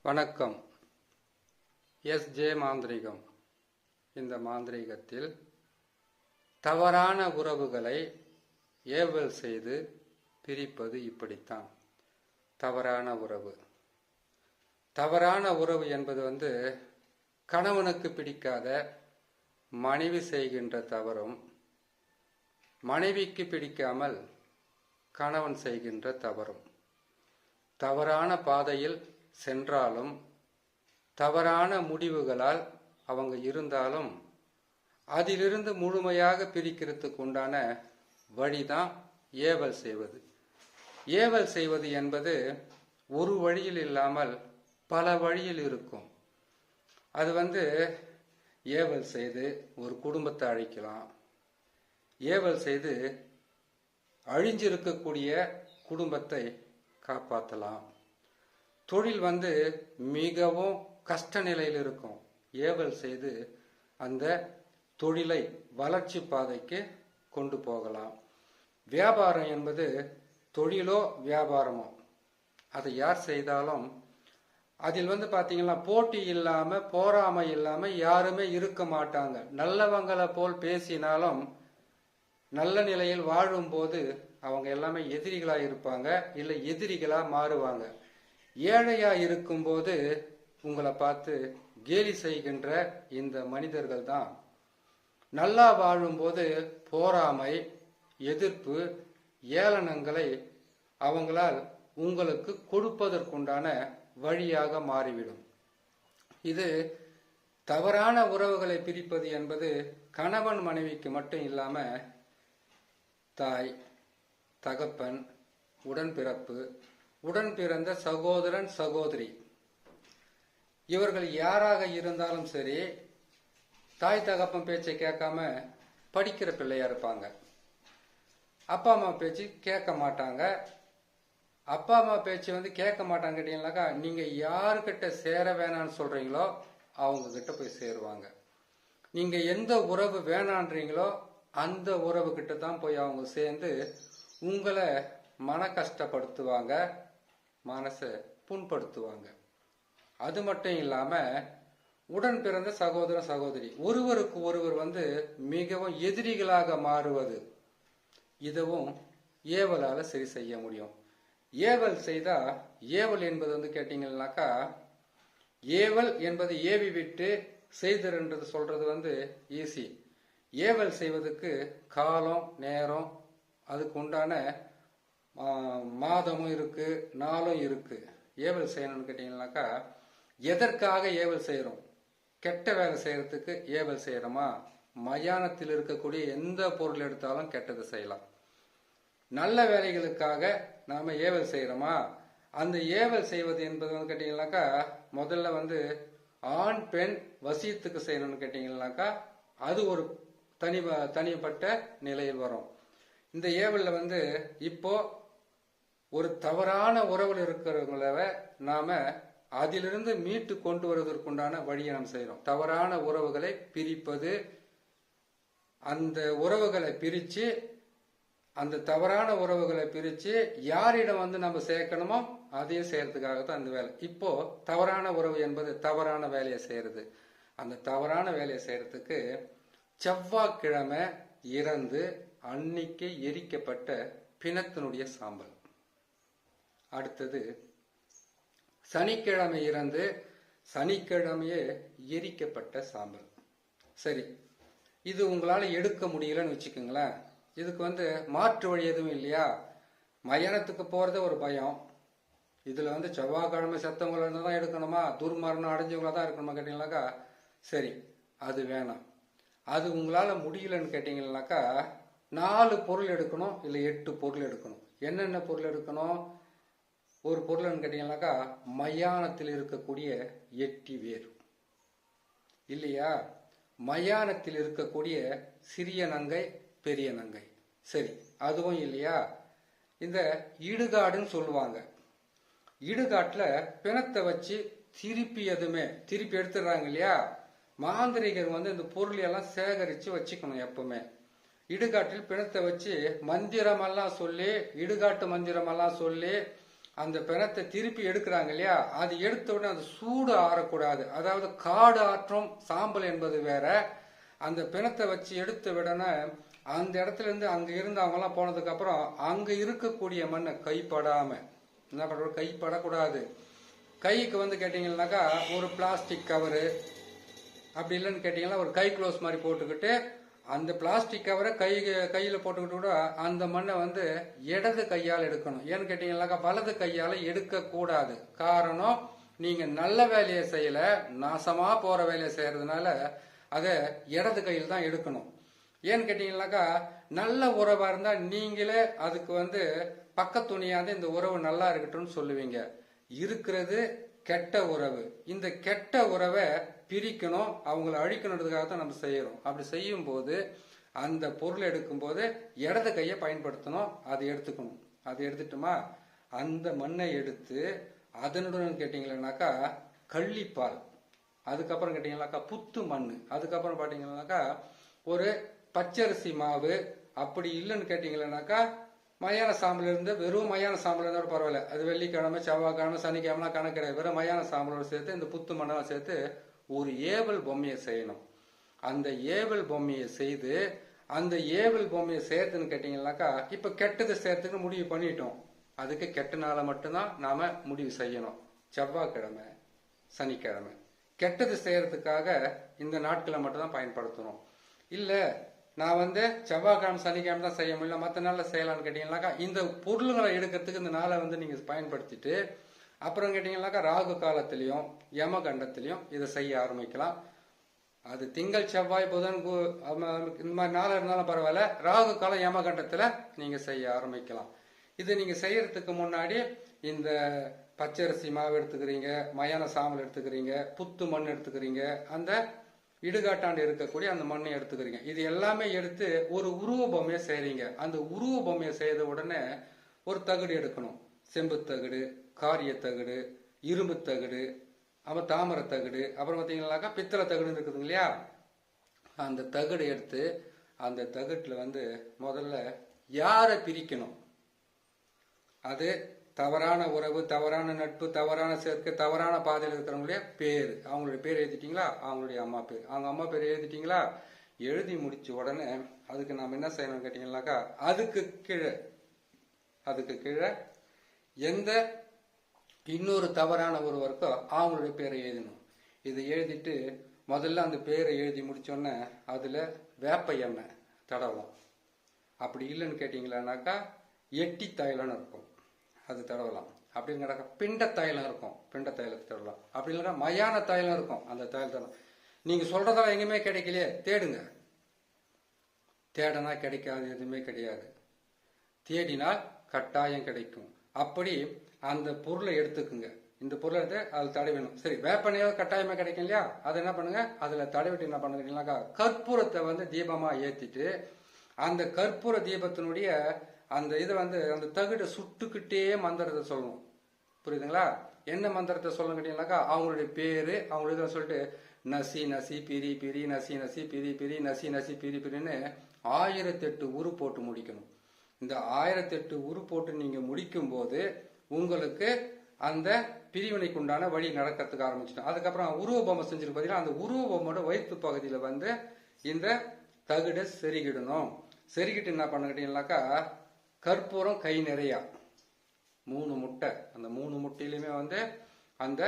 வணக்கம். எஸ்.ஜே. மாந்திரிகம். இந்த மாந்திரிகத்தில் தவறான உறவுகளை ஏவல் செய்து பிரிப்பது இப்படித்தான். தவறான உறவு என்பது கணவனுக்கு பிடிக்காத மனைவி செய்கின்ற தவறும், மனைவிக்கு பிடிக்காமல் கணவன் செய்கின்ற தவறும், தவறான பாதையில் சென்றாலும் தவறான முடிவுகளால் அவங்க இருந்தாலும் அதிலிருந்து முழுமையாக பிரிக்கிறதுக்கு உண்டான வழிதான் ஏவல் செய்வது. ஏவல் செய்வது என்பது ஒரு வழியில் இல்லாமல் பல வழியில் இருக்கும். அது ஏவல் செய்து ஒரு குடும்பத்தை அழிக்கலாம், ஏவல் செய்து அழிஞ்சிருக்கக்கூடிய குடும்பத்தை காப்பாற்றலாம். தொழில் மிகவும் கஷ்ட நிலையில் இருக்கும், ஏவல் செய்து அந்த தொழிலை வளர்ச்சி பாதைக்கு கொண்டு போகலாம். வியாபாரம் என்பது தொழிலோ வியாபாரமோ அதை யார் செய்தாலும் அதில் பார்த்தீங்கன்னா போட்டி இல்லாம போராமை இல்லாம யாருமே இருக்க மாட்டாங்க. நல்லவங்களை போல் பேசினாலும் நல்ல நிலையில் வாழும் போது அவங்க எல்லாமே எதிரிகளா இருப்பாங்க, இல்லை எதிரிகளா மாறுவாங்க. ஏழையா இருக்கும்போது உங்களை பார்த்து கேலி செய்கின்ற இந்த மனிதர்கள் தான் நல்லா வாழும்போது போராமை, எதிர்ப்பு, ஏளனங்களை அவங்களால் உங்களுக்கு கொடுப்பதற்குண்டான வழியாக மாறிவிடும். இது தவறான உறவுகளை பிரிப்பது என்பது கணவன் மனைவிக்கு மட்டும் இல்லாம தாய், தகப்பன், உடன்பிறப்பு, உடன் பிறந்த சகோதரன், சகோதரி, இவர்கள் யாராக இருந்தாலும் சரி, தாய் தகப்பன் பேச்சை கேட்காம படிக்கிற பிள்ளையா இருப்பாங்க. அப்பா அம்மா பேச்சு கேட்க மாட்டாங்க. அப்பா அம்மா பேச்சு கேட்க மாட்டாங்க கேட்டீங்கன்னாக்கா, நீங்க யாருக்கிட்ட சேர வேணான்னு சொல்றீங்களோ அவங்க கிட்ட போய் சேருவாங்க. நீங்க எந்த உறவு வேணான்றீங்களோ அந்த உறவு கிட்ட தான் போய் அவங்க சேர்ந்து உங்களை மன கஷ்டப்படுத்துவாங்க, மனசை புண்படுத்துவாங்க. அது மட்டும் இல்லாம உடன் பிறந்த சகோதர சகோதரி ஒருவருக்கு ஒருவர் மிகவும் எதிரிகளாக மாறுவது, இதுவும் ஏவலால சரி செய்ய முடியும். ஏவல் செய்தா, ஏவல் என்பது கேட்டீங்கன்னாக்கா, ஏவல் என்பது ஏவி விட்டு செய்தருன்றது சொல்றது ஈஸி. ஏவல் செய்வதற்கு காலம், நேரம், அதுக்கு உண்டான மாதமும் இருக்கு, நாளும் இருக்கு. ஏவல் செய்யணும்னு கேட்டீங்கன்னாக்கா, எதற்காக ஏவல் செய்யறோம்? கெட்ட வேலை செய்யறதுக்கு ஏவல் செய்யறோமா? மயானத்தில் இருக்கக்கூடிய எந்த பொருள் எடுத்தாலும் கெட்டது செய்யலாம். நல்ல வேலைகளுக்காக நாம ஏவல் செய்யறோமா? அந்த ஏவல் செய்வது என்பது கேட்டீங்கன்னாக்கா, முதல்ல ஆண் பெண் வசியத்துக்கு செய்யணும்னு கேட்டீங்கன்னாக்கா, அது ஒரு தனிப்பட்ட நிலையில் வரும். இந்த ஏவல்ல இப்போ ஒரு தவறான உறவில் இருக்கிறவங்கள நாம அதிலிருந்து மீட்டு கொண்டு வருவதற்குண்டான வழியை நாம் செய்யறோம். தவறான உறவுகளை பிரிப்பது, அந்த உறவுகளை பிரிச்சு, அந்த தவறான உறவுகளை பிரிச்சு யாரிடம் நம்ம சேர்க்கணுமோ அதையும் செய்யறதுக்காகத்தான் அந்த வேலை. இப்போ தவறான உறவு என்பது தவறான வேலையை செய்யறது. அந்த தவறான வேலையை செய்யறதுக்கு செவ்வாய்க்கிழமை இறந்து அன்னைக்கு எரிக்கப்பட்ட பிணத்தினுடைய சாம்பல், அடுத்தது சனிக்கிழமை இறந்து சனிக்கிழமையே எரிக்கப்பட்ட சாம்பல். சரி, இது உங்களால எடுக்க முடியலன்னு வச்சுக்கோங்களேன். இதுக்கு மாற்று வழி எதுவும் இல்லையா? மயானத்துக்கு போறது ஒரு பயம். இதுல செவ்வாய்க்கிழமை செத்தவங்கள இருந்து தான் எடுக்கணுமா? துர்மரணம் அடைஞ்சவங்கள தான் இருக்கணுமா கேட்டீங்கன்னாக்கா, சரி அது வேணாம். அது உங்களால முடியலன்னு கேட்டீங்கன்னாக்கா, 4 பொருள் எடுக்கணும், இல்லை 8 பொருள் எடுக்கணும். என்னென்ன பொருள் எடுக்கணும்? ஒரு பொருள்னு கேட்டீங்கன்னாக்கா, மயானத்தில் இருக்கக்கூடிய 8 வேர் இல்லையா? மயானத்தில் இருக்கக்கூடிய சிறிய நங்கை, பெரிய நங்கை. சரி, அதுவும் இல்லையா? இந்த இடுகாடுன்னு சொல்லுவாங்க. இடுகாட்டுல பிணத்தை வச்சு திருப்பி எடுத்துடுறாங்க இல்லையா? மாந்திரிகர் இந்த பொருள் எல்லாம் சேகரிச்சு வச்சுக்கணும். எப்பவுமே இடுகாட்டில் பிணத்தை வச்சு மந்திரமெல்லாம் சொல்லி, இடுகாட்டு மந்திரமெல்லாம் சொல்லி அந்த பிணத்தை திருப்பி எடுக்கிறாங்க இல்லையா, அது எடுத்த உடனே அது சூடு ஆறக்கூடாது. அதாவது காடு ஆற்றும் சாம்பல் என்பது வேற. அந்த பிணத்தை வச்சு எடுத்த உடனே அந்த இடத்துல இருந்து அங்க இருந்து அவங்க எல்லாம் போனதுக்கு அப்புறம் அங்க இருக்கக்கூடிய மண்ணை கைப்படாம என்ன பண்றோம், கைப்படக்கூடாது. கைக்கு வந்து கேட்டீங்கன்னாக்கா ஒரு பிளாஸ்டிக் கவரு, அப்படி இல்லைன்னு கேட்டீங்கன்னா ஒரு கை க்ளோஸ் மாதிரி போட்டுக்கிட்டு அந்த பிளாஸ்டிக் கவரை கையில போட்டுக்கிட்டு கூட அந்த மண்ணை வந்து இடது கையால் எடுக்கணும். ஏன்னு கேட்டீங்கன்னாக்கா வலது கையால எடுக்க கூடாது. காரணம், நீங்க நல்ல வேலையை செய்யல, நாசமா போற வேலையை செய்யறதுனால அதை இடது கையில் தான் எடுக்கணும். ஏன்னு கேட்டீங்கன்னாக்கா நல்ல உறவா இருந்தா நீங்களே அதுக்கு வந்து பக்கத்துணியாந்து இந்த உறவு நல்லா இருக்கட்டும்னு சொல்லுவீங்க. இருக்கிறது கெட்ட உறவு. இந்த கெட்ட உறவை பிரிக்கணும், அவங்கள அழிக்கணுன்றதுக்காக தான் நம்ம செய்யறோம். அப்படி செய்யும் போது அந்த பொருள் எடுக்கும் போது இடது கையை பயன்படுத்தணும். அதை எடுத்துக்கணும். அதை எடுத்துட்டோமா, அந்த மண்ணை எடுத்து அதனுடன் கேட்டீங்கன்னாக்கா கள்ளிப்பால், அதுக்கப்புறம் கேட்டீங்கன்னாக்கா புத்து மண், அதுக்கப்புறம் பாத்தீங்கன்னாக்கா ஒரு பச்சரிசி மாவு, அப்படி இல்லைன்னு கேட்டீங்கன்னாக்கா மயான சாம்பல் இருந்து வெறும் மயான சாம்பல் இருந்தாலும் பரவாயில்ல, அது வெள்ளிக்கிழமை செவ்வாய்க்கிழமை சனிக்கிழமை கணக்கு கிடையாது, வெறும் மயான சாம்பலோட சேர்த்து இந்த புத்து மண்ணெல்லாம் சேர்த்து ஒரு ஏவல் பொம்மையை செய்யணும். அந்த ஏவல் பொம்மையை செய்து அந்த ஏவல் பொம்மையை சேர்த்துன்னு கேட்டீங்கன்னாக்கா இப்ப கெட்டது சேர்த்துக்கு முடிவு பண்ணிட்டோம். அதுக்கு கெட்ட நாளை மட்டும்தான் நாம முடிவு செய்யணும். செவ்வாய்க்கிழமை சனிக்கிழமை கெட்டது செய்யறதுக்காக இந்த நாட்களை மட்டும்தான் பயன்படுத்தணும். இல்ல நான் வந்து செவ்வாய்க்கிழமை சனிக்கிழமை தான் செய்ய முடியல, மற்ற நாளில் செய்யலாம்னு கேட்டீங்கன்னாக்கா இந்த பொருளுங்களை எடுக்கிறதுக்கு இந்த நாளை வந்து நீங்க பயன்படுத்திட்டு அப்புறம் கேட்டீங்கன்னாக்கா ராகு காலத்திலையும் யமகண்டத்திலையும் இதை செய்ய ஆரம்பிக்கலாம். அது திங்கள் செவ்வாய் புதன் இந்த மாதிரி நாள் இருந்தாலும் பரவாயில்ல, ராகு காலம் யமகண்டத்துல நீங்க செய்ய ஆரம்பிக்கலாம். இது நீங்க செய்யறதுக்கு முன்னாடி இந்த பச்சரிசி மாவு எடுத்துக்கிறீங்க, மயான சாம்பல் எடுத்துக்கிறீங்க, புத்து மண் எடுத்துக்கிறீங்க, அந்த இடுகாட்டாண்டு இருக்கக்கூடிய அந்த மண்ணை எடுத்துக்கிறீங்க. இது எல்லாமே எடுத்து ஒரு உருவ பொம்மையை செய்றீங்க. அந்த உருவ பொம்மையை செய்த உடனே ஒரு தகுடு எடுக்கணும். செம்பு தகுடு, காரிய தகுடு, இரும்பு தகுடு, அப்புறம் தாமரை தகுடு, அப்புறம் பார்த்தீங்கன்னாக்கா பித்தளை தகுடு இருக்குதுங்க இல்லையா, அந்த தகுடு எடுத்து அந்த தகுட்டுல வந்து முதல்ல யாரை பிரிக்கணும், அது தவறான உறவு, தவறான நட்பு, தவறான சேர்க்கை, தவறான பாதையில் இருக்கிறவங்களுடைய பேர், அவங்களுடைய பேர் எழுதிட்டீங்களா, அவங்களுடைய அம்மா பேர், அவங்க அம்மா பேர் எழுதிட்டீங்களா, எழுதி முடிச்ச உடனே அதுக்கு நாம என்ன செய்யணும் கேட்டீங்கன்னாக்கா அதுக்கு கீழே எந்த இன்னொரு தவறான ஒருவருக்கோ அவங்களுடைய பேரை எழுதணும். இதை எழுதிட்டு முதல்ல அந்த பேரை எழுதி முடிச்சோடனே அதுல வேப்ப எண்ணெய் தடவலாம். அப்படி இல்லைன்னு கேட்டீங்களானாக்கா எட்டி தைலம்னு இருக்கும், அது தடவலாம். அப்படிங்கிறக்க பிண்ட தைலம் இருக்கும், பிண்ட தைலத்தை தடவலாம். அப்படி இல்லைன்னா மயான தைலம் இருக்கும், அந்த தைலம் நீங்க சொல்றதெல்லாம் எங்குமே கிடைக்கலையே, தேடுங்க. தேடனா கிடைக்காது எதுவுமே கிடையாது, தேடினால் கட்டாயம் கிடைக்கும். அப்படி அந்த பொருளை எடுத்துக்குங்க. இந்த பொருளை எடுத்து அது தடவிடணும். சரி, வேப்பனையாவது கட்டாயமா கிடைக்கும் இல்லையா, அதை என்ன பண்ணுங்க, அதுல தடவிட்டு என்ன பண்ணுறீங்கன்னாக்கா கற்பூரத்தை வந்து தீபமா ஏத்திட்டு அந்த கற்பூர தீபத்தினுடைய அந்த இதை வந்து அந்த தகுடை சுட்டுக்கிட்டே மந்திரத்தை சொல்லணும். புரியுதுங்களா? என்ன மந்திரத்தை சொல்லணும் கேட்டீங்கன்னாக்கா அவங்களுடைய பேரு அவங்களுடைய சொல்லிட்டு நசி நசி பிரி பிரி நசி நசி பிரி பிரி நசி நசி பிரி பிரின்னு 1008 உரு போட்டு முடிக்கணும். இந்த 1008 உரு போட்டு நீங்க முடிக்கும் போது உங்களுக்கு அந்த பிரிவினைக்கு உண்டான வழி நடக்கிறதுக்கு ஆரம்பிச்சிட்டோம். அதுக்கப்புறம் உருவ பொம்மை செஞ்சிருக்கு பார்த்தீங்கன்னா, அந்த உருவ பொம்மையோட வயிற்று பகுதியில வந்து இந்த தகுடை செருகிடணும். செருகிட்டு என்ன பண்ண கேட்டீங்கன்னாக்கா கற்பூரம் கை நிறையா 3 முட்டை, அந்த 3 முட்டையிலுமே வந்து அந்த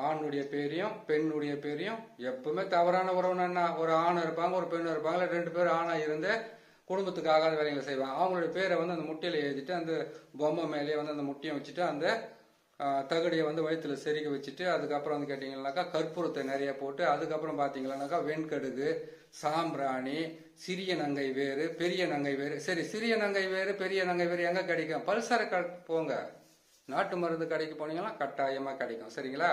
ஆணுடைய பேரையும் பெண்ணுடைய பேரையும், எப்பவுமே தவறான உறவுனா ஒரு ஆண் இருப்பாங்க ஒரு பெண் இருப்பாங்க, 2 பேர் ஆணா இருந்து குடும்பத்துக்கு ஆகாத வேலைகளை செய்வாங்க. அவங்களுடைய பேரை வந்து அந்த முட்டையில எழுதிட்டு அந்த பொம்மை மேலேயே வந்து அந்த முட்டையை வச்சுட்டு அந்த தகுடியை வந்து வயிற்றுல செருகி வச்சுட்டு அதுக்கப்புறம் வந்து கேட்டீங்கன்னாக்கா கற்பூரத்தை நிறைய போட்டு அதுக்கப்புறம் பாத்தீங்கன்னாக்கா வெண்கடுகு, சாம்பிராணி, சிறிய நங்கை வேறு, பெரிய நங்கை வேறு. சரி, சிறிய நங்கை வேறு பெரிய நங்கை வேறு எங்க கிடைக்கும்? பல்சரை போங்க, நாட்டு மருந்து கடைக்கு போனீங்கன்னா கட்டாயமா கிடைக்கும். சரிங்களா?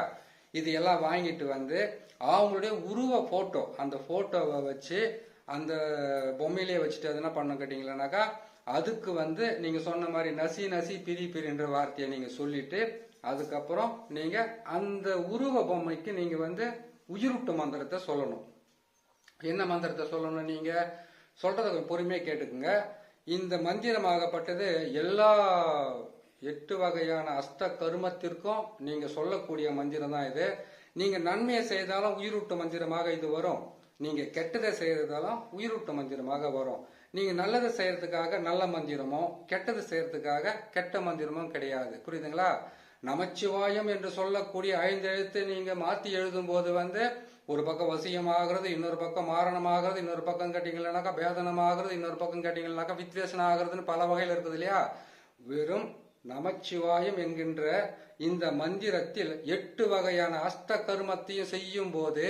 இது எல்லாம் வாங்கிட்டு வந்து அவங்களுடைய உருவ போட்டோ, அந்த போட்டோவை வச்சு அந்த பொம்மையிலேயே வச்சுட்டு அது என்ன பண்ண கேட்டீங்கன்னாக்கா அதுக்கு வந்து நீங்க சொன்ன மாதிரி நசி நசி பிரி பிரின்ற வார்த்தையை நீங்க சொல்லிட்டு அதுக்கப்புறம் நீங்க அந்த உருவ பொம்மைக்கு நீங்க வந்து உயிரூட்டு மந்திரத்தை சொல்லணும். என்ன மந்திரத்தை சொல்லணும்? நீங்க சொல்றத பொறுமையா கேட்டுக்குங்க. இந்த மந்திரமாகப்பட்டது எல்லா 8 வகையான அஷ்ட கருமத்திற்கும் நீங்க சொல்லக்கூடிய மந்திரம் தான் இது. நீங்க நன்மையை செய்தாலும் உயிரூட்ட மந்திரமாக இது வரும். நீங்க கெட்டதை செய்யறதாலும் உயிரூட்ட மந்திரமாக வரும். நீங்க நல்லதை செய்யறதுக்காக நல்ல மந்திரமோ கெட்டது செய்யறதுக்காக கெட்ட மந்திரமும் கிடையாது. புரியுதுங்களா? நமச்சிவாயம் என்று சொல்லக்கூடிய 5 எழுத்து நீங்க மாத்தி எழுதும் போது ஒரு பக்கம் வசியமாகிறது, இன்னொரு பக்கம் மாரணமாகிறது, இன்னொரு பக்கம் கேட்டீங்கன்னாக்கா பேதனமாகிறது, இன்னொரு பக்கம் கேட்டீங்கன்னாக்கா வித்வேஷனம் ஆகிறதுன்னு பல வகையில் இருக்குது இல்லையா? வெறும் நமச்சிவாயம் என்கின்ற இந்த மந்திரத்தில் 8 வகையான அஷ்ட கர்மத்தையும் செய்யும் போது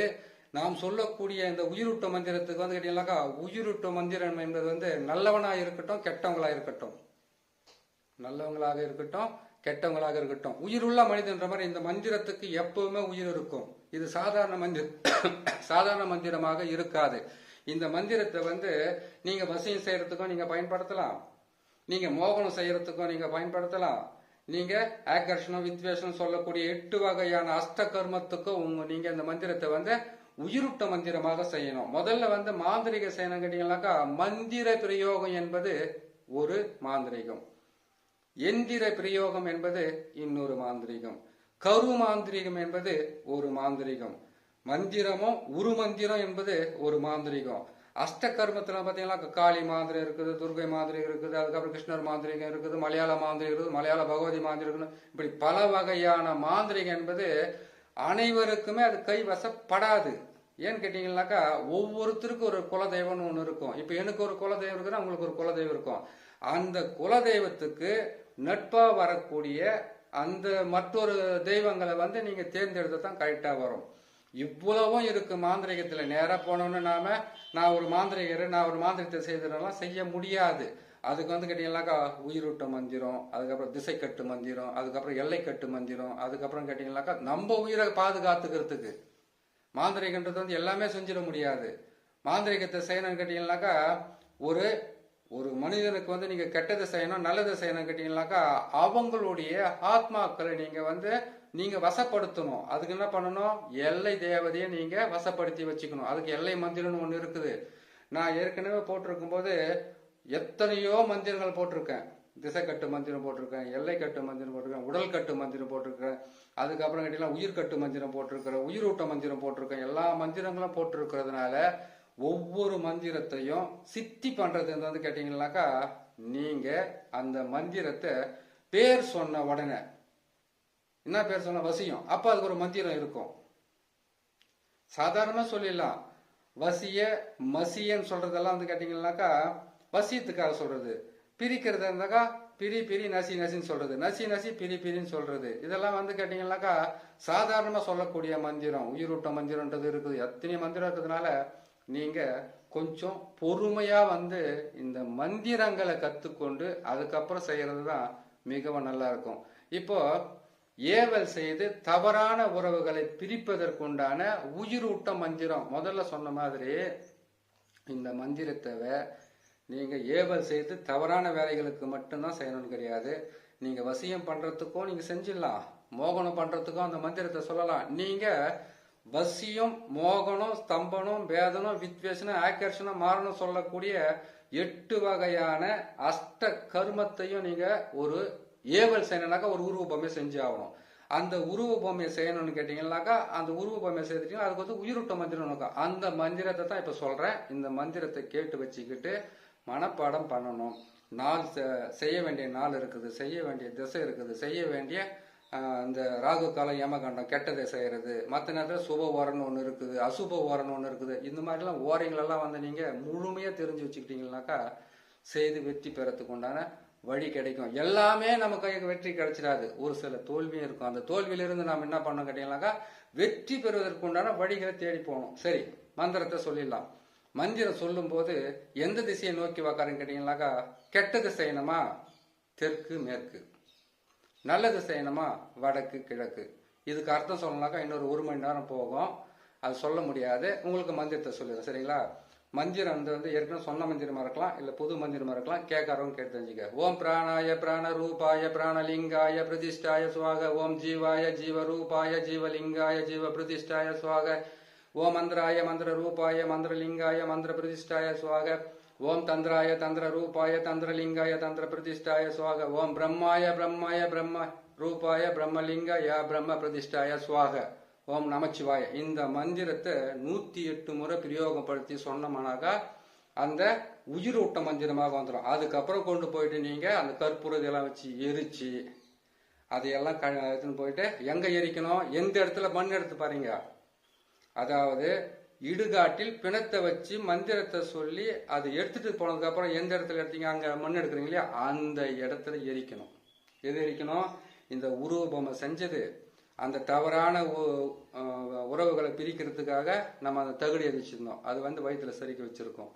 நாம் சொல்லக்கூடிய இந்த உயிரூட்ட மந்திரத்துக்கு கேட்டீங்கன்னாக்கா உயிரூட்ட மந்திரம் என்பது நல்லவனா இருக்கட்டும் கெட்டவங்களா இருக்கட்டும், நல்லவங்களாக இருக்கட்டும் கெட்டவங்களாக இருக்கட்டும், உயிருள்ள மனிதன்ற மாதிரி இந்த மந்திரத்துக்கு எப்பவுமே உயிர் இருக்கும். இது சாதாரண மந்திரமாக இருக்காது. இந்த மந்திரத்தை நீங்க வசியம் செய்யறதுக்கும் நீங்க பயன்படுத்தலாம், நீங்க மோகனம் செய்யறதுக்கும் நீங்க பயன்படுத்தலாம், நீங்க ஆகர்ஷணம் வித்வேஷனம் சொல்லக்கூடிய 8 வகையான அஷ்ட கர்மத்துக்கும் நீங்க இந்த மந்திரத்தை உயிருட்ட மந்திரமாக செய்யணும். முதல்ல மாந்திரிக செய்யணும் கேட்டீங்கன்னாக்கா மந்திர பிரயோகம் என்பது ஒரு மாந்திரிகம், எந்திர பிரயோகம் என்பது இன்னொரு மாந்திரிகம், கரு மாந்திரிகம் என்பது ஒரு மாந்திரிகம், மந்திரமும் உருமந்திரம் என்பது ஒரு மாந்திரிகம். அஷ்ட கர்மத்துல பாத்தீங்கன்னா காளி மாந்திரம் இருக்குது, துர்கை மாந்திரிகம் இருக்குது, அதுக்கப்புறம் கிருஷ்ணர் மாந்திரிகம் இருக்குது, மலையாள மாந்திரிகம் இருக்குது, மலையாள பகவதி மாந்திரிகம், இப்படி பல வகையான மாந்திரிகம் என்பது அனைவருக்குமே அது கைவசப்படாது. ஏன்னு கேட்டீங்கன்னாக்கா ஒவ்வொருத்தருக்கும் ஒரு குலதெய்வம்னு ஒண்ணு இருக்கும். இப்ப எனக்கு ஒரு குலதெய்வம் இருக்குன்னா உங்களுக்கு ஒரு குலதெய்வம் இருக்கும். அந்த குலதெய்வத்துக்கு நட்பா வரக்கூடிய அந்த மற்றொரு தெய்வங்களை நீங்க தேர்ந்தெடுத்து தான் கரெக்டா வரும். இவ்வளவும் இருக்கு மாந்திரிகத்துல. நேரா போனோம்னு நான் ஒரு மாந்திரிகர், நான் ஒரு மாந்திரிகத்தை செய்ததெல்லாம் செய்ய முடியாது. அதுக்கு கேட்டீங்கன்னாக்கா உயிரூட்ட மந்திரம், அதுக்கப்புறம் திசை கட்டு மந்திரம், அதுக்கப்புறம் எல்லை கட்டு மந்திரம், அதுக்கப்புறம் கேட்டீங்கன்னாக்கா நம்ம உயிரை பாதுகாத்துக்கிறதுக்கு மாந்திரிகன்றது எல்லாமே செஞ்சிட முடியாது. மாந்திரிகத்தை செய்யணும்னு கேட்டீங்கன்னாக்கா ஒரு மனிதனுக்கு நீங்க கெட்டதை செய்யணும் நல்லதை செய்யணும் கேட்டீங்கன்னாக்கா அவங்களுடைய ஆத்மாக்களை நீங்க வசப்படுத்தணும். அதுக்கு என்ன பண்ணணும்? எல்லை தேவதையை நீங்க வசப்படுத்தி வச்சுக்கணும். அதுக்கு எல்லை மந்திரம்னு ஒண்ணு இருக்குது. நான் ஏற்கனவே போட்டிருக்கும் போது எத்தனையோ மந்திரங்கள் போட்டிருக்கேன். திசை கட்டு மந்திரம் போட்டிருக்கேன், எல்லை கட்டு மந்திரம் போட்டிருக்கேன், உடல் கட்டு மந்திரம் போட்டிருக்கேன், அதுக்கப்புறம் கேட்டீங்கன்னா உயிர் கட்டு மந்திரம் போட்டிருக்கிறேன், உயிரூட்ட மந்திரம் போட்டிருக்கேன். எல்லா மந்திரங்களும் போட்டிருக்கிறதுனால ஒவ்வொரு மந்திரத்தையும் சித்தி பண்றது கேட்டீங்கன்னாக்கா நீங்க அந்த மந்திரத்தை பேர் சொன்ன உடனே என்ன பேர் சொன்ன வசியம், அப்ப அதுக்கு ஒரு மந்திரம் இருக்கும். சாதாரணமா சொல்லிடலாம். வசிய மசியன்னு சொல்றதெல்லாம் கேட்டீங்கன்னாக்கா வசியத்துக்காக சொல்றது. பிரிக்கிறது இருந்தாக்கா பிரி நசி நசின்னு சொல்றது, நசி பிரி பிரின்னு சொல்றது. இதெல்லாம் கேட்டீங்கன்னாக்கா சாதாரணமா சொல்லக்கூடிய மந்திரம். உயிரூட்ட மந்திரம்ன்றது இருக்குது. எத்தனை மந்திரம் இருக்கிறதுனால நீங்க கொஞ்சம் பொறுமையா இந்த மந்திரங்களை கத்துக்கொண்டு அதுக்கப்புறம் செய்யறது தான் மிகவும் நல்லா இருக்கும். இப்போ ஏவல் செய்து தவறான உறவுகளை பிரிப்பதற்குண்டான உயிரூட்ட மந்திரம் முதல்ல சொன்ன மாதிரி இந்த மந்திரத்தை நீங்க ஏவல் செய்து தவறான வேலைகளுக்கு மட்டும்தான் செய்யணும்னு கிடையாது. நீங்க வசியம் பண்றதுக்கும் நீங்க செஞ்சிடலாம், மோகனம் பண்றதுக்கும் அந்த மந்திரத்தை சொல்லலாம். நீங்க வசியம் மோகனம் ஸ்தம்பனம் வேதனம் வித்வேஷனம் ஆக்கர்ஷணம் மாறணும் சொல்லக்கூடிய 8 வகையான அஷ்ட கர்மத்தையும் நீங்க ஒரு ஏவல் செய்யணும்னாக்கா ஒரு உருவ பொம்மை செஞ்சு ஆகணும். அந்த உருவ பொம்மையை செய்யணும்னு கேட்டீங்கன்னாக்கா அந்த உருவ பொம்மையை செய்துட்டீங்கன்னா அதுக்கு உயிரூட்ட மந்திரம் இருக்கும். அந்த மந்திரத்தை தான் இப்ப சொல்றேன். இந்த மந்திரத்தை கேட்டு வச்சுக்கிட்டு மனப்பாடம் பண்ணணும். நாள் செய்ய வேண்டிய நாள் இருக்குது, செய்ய வேண்டிய திசை இருக்குது, செய்ய வேண்டிய இந்த ராகு காலம் யமகண்டம் கெட்டதை செய்யறது, மற்ற நேரத்தில் சுப ஓரன்னு ஒன்று இருக்குது, அசுப ஓரன்னு ஒன்று இருக்குது. இந்த மாதிரிலாம் ஓரைங்களெல்லாம் நீங்க முழுமையா தெரிஞ்சு வச்சுக்கிட்டீங்கன்னாக்கா செய்து வெற்றி பெறத்துக்கு உண்டான வழி கிடைக்கும். எல்லாமே நம்ம கைக்கு வெற்றி கிடைச்சிடாது, ஒரு சில தோல்வியும் இருக்கும். அந்த தோல்வியிலிருந்து நாம் என்ன பண்ணோம் கேட்டீங்கன்னாக்கா வெற்றி பெறுவதற்கு உண்டான வழிகளை தேடி போகணும். சரி, மந்திரத்தை சொல்லிடலாம். மந்திரம் சொல்லும் போது எந்த திசையை நோக்கி வாக்காருன்னு கேட்டீங்கன்னாக்கா கெட்டது செய்யணுமா தெற்கு மேற்கு, நல்லது செய்யணுமா வடக்கு கிழக்கு. இதுக்கு அர்த்தம் சொல்லணும்னாக்கா இன்னொரு 1 மணி நேரம் போகும், அது சொல்ல முடியாது. உங்களுக்கு மந்திரத்தை சொல்லுறேன் சரிங்களா? மந்திரம் ஏற்கனவே சொன்ன மந்திரமா இருக்கலாம், இல்ல புது மந்திரமா இருக்கலாம். கேட்கறவங்க கேட்டு தெரிஞ்சுக்க. ஓம் பிராணாய பிராண ரூபாய பிராணலிங்காய பிரதிஷ்டாய சுவாக, ஓம் ஜீவாய ஜீவ ரூபாய ஜீவலிங்காய ஜீவ பிரதிஷ்டாய சுவாக, ஓம் மந்திராய மந்திர ரூபாய மந்திரலிங்காய மந்திர பிரதிஷ்டாய சுவாக, ஓம் தந்திராய தந்திர ரூபாய தந்திரலிங்காய தந்திர பிரதிஷ்டாய சுவாக. ஓம் பிரம்மாய பிரம்மாய பிரம்ம ரூபாய பிரம்மலிங்காய பிரம்ம பிரதிஷ்டாய சுவாக. ஓம் நமச்சிவாய. இந்த மந்திரத்தை 108 முறை பிரயோகப்படுத்தி சொன்னோம்னாக்கா அந்த உயிரூட்ட மந்திரமாக வந்துடும். அதுக்கப்புறம் கொண்டு போயிட்டு நீங்க அந்த கற்பூரம் இதெல்லாம் வச்சு எரிச்சு அதையெல்லாம் எடுத்துன்னு போயிட்டு எங்க எரிக்கணும், எந்த இடத்துல மண் எடுத்து பாருங்க. அதாவது இடுகாட்டில் பிணத்தை வச்சு மந்திரத்தை சொல்லி அதை எடுத்துட்டு போனதுக்கு அப்புறம் எந்த இடத்துல எடுத்தீங்க அங்க மண் எடுக்கிறீங்க இல்லையா, அந்த இடத்துல எரிக்கணும். எது எரிக்கணும்? இந்த உருவபொம்மை செஞ்சது அந்த தவறான உறவுகளை பிரிக்கிறதுக்காக நம்ம அந்த தகுடி எரிச்சிருந்தோம். அது வந்து வயிற்றுல சரிக்க வச்சிருக்கோம்.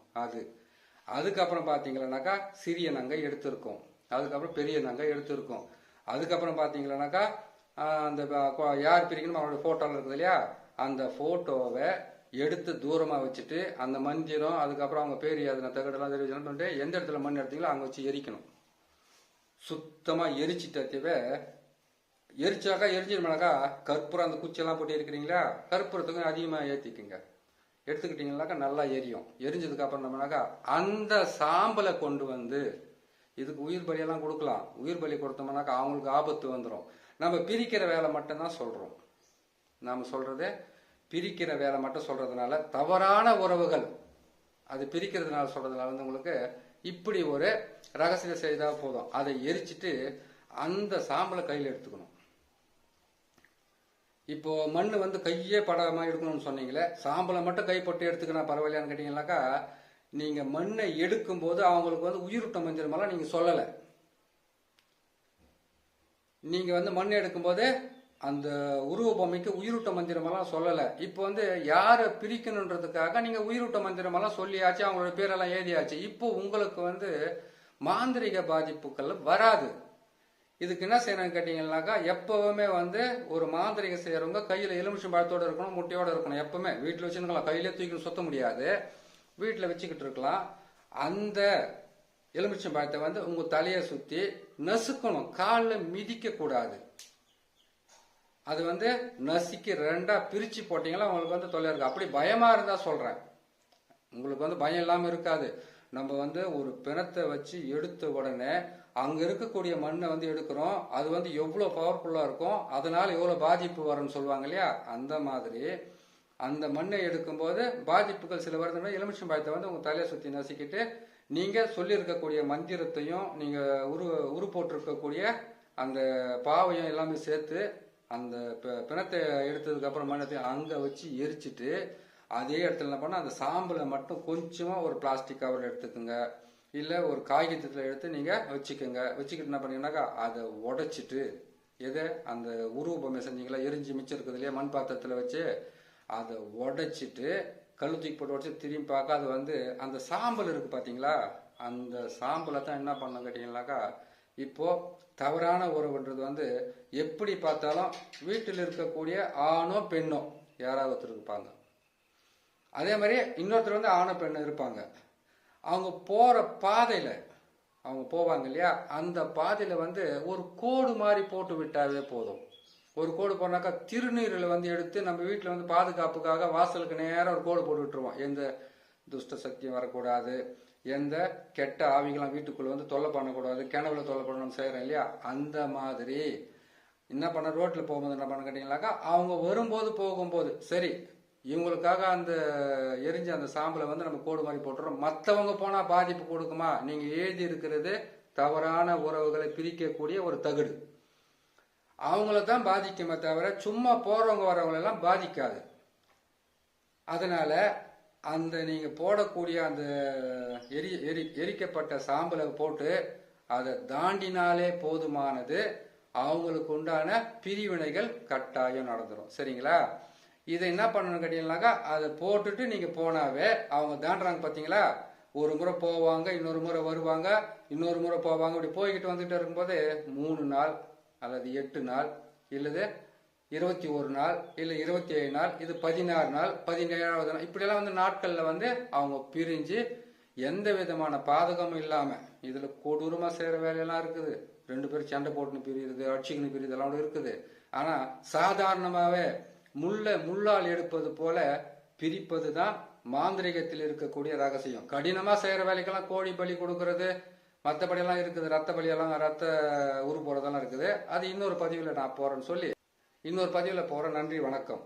அதுக்கப்புறம் பாத்தீங்கன்னாக்கா சிறிய நங்கை எடுத்திருக்கோம். அதுக்கப்புறம் பெரிய நங்கை எடுத்திருக்கோம். அதுக்கப்புறம் பாத்தீங்கன்னாக்கா அந்த யார் பிரிக்கணும் அவரோட போட்டோல இருக்குது இல்லையா, அந்த போட்டோவை எடுத்து தூரமா வச்சுட்டு அந்த மந்திரம் அதுக்கப்புறம் அவங்க பேர் அதன தகடெல்லாம் தெரிவிச்சு எந்த இடத்துல மண் எடுத்தீங்களோ அங்க வச்சு எரிக்கணும். சுத்தமா எரிச்சிட்டவே எரிச்சாக்கா எரிஞ்சிருமாக்கா கற்பூரம் அந்த குச்சியெல்லாம் போட்டு இருக்கிறீங்களா, கற்பூரத்துக்கும் அதிகமாக ஏற்றிக்குங்க. எடுத்துக்கிட்டீங்கன்னாக்கா நல்லா எரியும். எரிஞ்சதுக்கு அப்புறம் நம்மனாக்கா அந்த சாம்பலை கொண்டு வந்து இதுக்கு உயிர் பலியெல்லாம் கொடுக்கலாம். உயிர் பலி கொடுத்தோம்னாக்கா அவங்களுக்கு ஆபத்து வந்துடும். நம்ம பிரிக்கிற வேலை மட்டும்தான் சொல்றோம். நாம சொல்றதே பிரிக்கிற வேலை மட்டும் சொல்றதுனால தவறான உறவுகள் அது பிரிக்கிறதுனால சொல்றதுனால வந்து உங்களுக்கு இப்படி ஒரு ரகசியம் செய்தா போதும். அதை எரிச்சிட்டு அந்த சாம்பலை கையில் எடுத்துக்கணும். இப்போ மண் வந்து கையே படாம எடுக்கணும்னு சொன்னீங்களே, சாம்பலை மட்டும் கைப்பட்டு எடுத்துக்கணும் பரவாயில்லையான்னு கேட்டீங்கன்னாக்கா நீங்க மண்ணை எடுக்கும் போது அவங்களுக்கு வந்து உயிரூட்ட மந்திரமெல்லாம் நீங்க சொல்லலை. நீங்க வந்து மண் எடுக்கும் போது அந்த உருவ பொம்மைக்கு உயிரூட்ட மந்திரமெல்லாம் சொல்லலை. இப்போ வந்து யாரை பிரிக்கணுன்றதுக்காக நீங்க உயிரூட்ட மந்திரமெல்லாம் சொல்லியாச்சு, அவங்களோட பேரெல்லாம் ஏதியாச்சு. இப்போ உங்களுக்கு வந்து மாந்திரிக பாதிப்புகள் வராது. இதுக்கு என்ன செய்யணும்னு கேட்டீங்கன்னாக்கா எப்பவுமே வந்து ஒரு மாந்திரிக செய்யறவங்க கையில எலுமிச்சம் பழத்தோட இருக்கணும், முட்டையோட இருக்கணும். எப்பவுமே வீட்டில் வச்சுருக்கலாம், கையிலே தூக்கி சுத்த முடியாது, வீட்டில் வச்சுக்கிட்டு இருக்கலாம். அந்த எலுமிச்சம் பழத்தை வந்து உங்க தலையை சுத்தி நசுக்கணும், காலில் மிதிக்க கூடாது. அது வந்து நசுக்கி 2ஆ பிரிச்சு போட்டீங்களா உங்களுக்கு வந்து தொல்லை இருக்கு. அப்படி பயமா இருந்தா சொல்றேன், உங்களுக்கு வந்து பயம் இல்லாம இருக்காது. நம்ம வந்து ஒரு பிணத்தை வச்சு எடுத்த உடனே அங்க இருக்கக்கூடிய மண்ணை வந்து எடுக்கிறோம். அது வந்து எவ்வளவு பவர்ஃபுல்லா இருக்கும், அதனால எவ்வளவு பாதிப்பு வரும்னு சொல்லுவாங்க இல்லையா, அந்த மாதிரி அந்த மண்ணை எடுக்கும்போது பாதிப்புகள் சில வருதுன்னா எலுமிச்சம் பழத்தை வந்து உங்க தலையை சுத்தி நசுக்கிட்டு நீங்க சொல்லி இருக்கக்கூடிய மந்திரத்தையும் நீங்க உரு போட்டிருக்கக்கூடிய அந்த பாவையும் எல்லாமே சேர்த்து அந்த பிணத்தை எடுத்ததுக்கு அப்புறம் மண்ணத்தை அங்க வச்சு எரிச்சிட்டு அதே இடத்துல என்ன பண்ணா அந்த சாம்பலை மட்டும் கொஞ்சமா ஒரு பிளாஸ்டிக் கவர்ல எடுத்துக்கோங்க, இல்ல ஒரு காகிதத்துல எடுத்து நீங்க வச்சுக்கோங்க. வச்சுக்கிட்டு என்ன பண்ணீங்கன்னாக்கா அதை உடைச்சிட்டு எதை அந்த உருவ பொம்மை செஞ்சீங்களா எரிஞ்சு மிச்சம் இருக்குது இல்லையா மண் பாத்திரத்துல வச்சு அதை உடைச்சிட்டு கல்லு தூக்கி போட்டு உடச்சு திரும்பி பார்க்க அது வந்து அந்த சாம்பல் இருக்கு பாத்தீங்களா, அந்த சாம்பலை தான் என்ன பண்ண கேட்டீங்கன்னாக்கா இப்போ தவறான உறவுன்றது வந்து எப்படி பார்த்தாலும் வீட்டில் இருக்கக்கூடிய ஆணோ பெண்ணோ யாராவது ஒருத்தர் இருப்பாங்க. அதே மாதிரி இன்னொருத்தர் வந்து ஆணோ பெண்ணோ இருப்பாங்க. அவங்க போற பாதையில அவங்க போவாங்க இல்லையா, அந்த பாதையில வந்து ஒரு கோடு மாதிரி போட்டு விட்டாவே போதும். ஒரு கோடு போனாக்கா திருநீரில் வந்து எடுத்து நம்ம வீட்டில் வந்து பாதுகாப்புக்காக வாசலுக்கு நேரம் ஒரு கோடு போட்டு விட்டுருவோம். எந்த துஷ்ட சக்தியும் வரக்கூடாது, எந்த கெட்ட ஆவிகளும் வீட்டுக்குள்ள வந்து தொல்லை பண்ணக்கூடாது, கிணவுல தொல்லை பண்ணணும் செய்யறோம் இல்லையா. அந்த மாதிரி என்ன பண்ண ரோட்ல போகும்போது என்ன பண்ண கேட்டீங்கன்னாக்கா அவங்க வரும்போது போகும்போது சரி இவங்களுக்காக அந்த எரிஞ்ச அந்த சாம்பலை வந்து நம்ம கோடு மாதிரி போட்டுறோம். மற்றவங்க போனா பாதிப்பு கொடுக்குமா, நீங்க எழுதி இருக்கிறது தவறான உறவுகளை பிரிக்கக்கூடிய ஒரு தகடு, அவங்கள தான் பாதிக்குமே தவிர சும்மா போறவங்க வரவங்க எல்லாம் பாதிக்காது. அதனால அந்த நீங்க போடக்கூடிய அந்த எரிக்கப்பட்ட சாம்பலை போட்டு அதை தாண்டினாலே போதுமானது. அவங்களுக்கு உண்டான பிரிவினைகள் கட்டாயம் நடந்துடும். சரிங்களா? இதை என்ன பண்ணணும் கேட்டீங்கன்னாக்கா அதை போட்டுட்டு நீங்க போனாவே அவங்க தாண்டுறாங்க பாத்தீங்களா, ஒரு முறை போவாங்க, இன்னொரு முறை வருவாங்க, இன்னொரு முறை போவாங்க. இப்படி போய்கிட்டு வந்துட்டு இருக்கும்போது 3 நாள் அல்லது 8 நாள் இல்லது 21 நாள் இல்ல 27 நாள், இது 16 நாள், 17வது நாள், இப்படியெல்லாம் வந்து நாட்கள்ல வந்து அவங்க பிரிஞ்சு எந்த விதமான பாதகமும் இல்லாம இதுல கொடூரமா செய்யற வேலையெல்லாம் இருக்குது. 2 பேரும் சண்டை போட்டுன்னு பிரியுது, அடிச்சுக்கணும் பிரியுது எல்லாம் கூட இருக்குது. ஆனா சாதாரணமாவே முள்ளால் எடுப்பது போல பிரிப்பது தான் மாந்திரிகத்தில் இருக்கக்கூடிய ரகசியம். கடினமா செய்யற வேலைக்கெல்லாம் கோழி பலி கொடுக்கறது, மற்றபடியெல்லாம் இருக்குது, ரத்த பலியெல்லாம், ரத்த உரு போறதெல்லாம் இருக்குது. அது இன்னொரு பதிவில் நான் போறேன்னு சொல்லி இன்னொரு பதிவில் போறேன். நன்றி, வணக்கம்.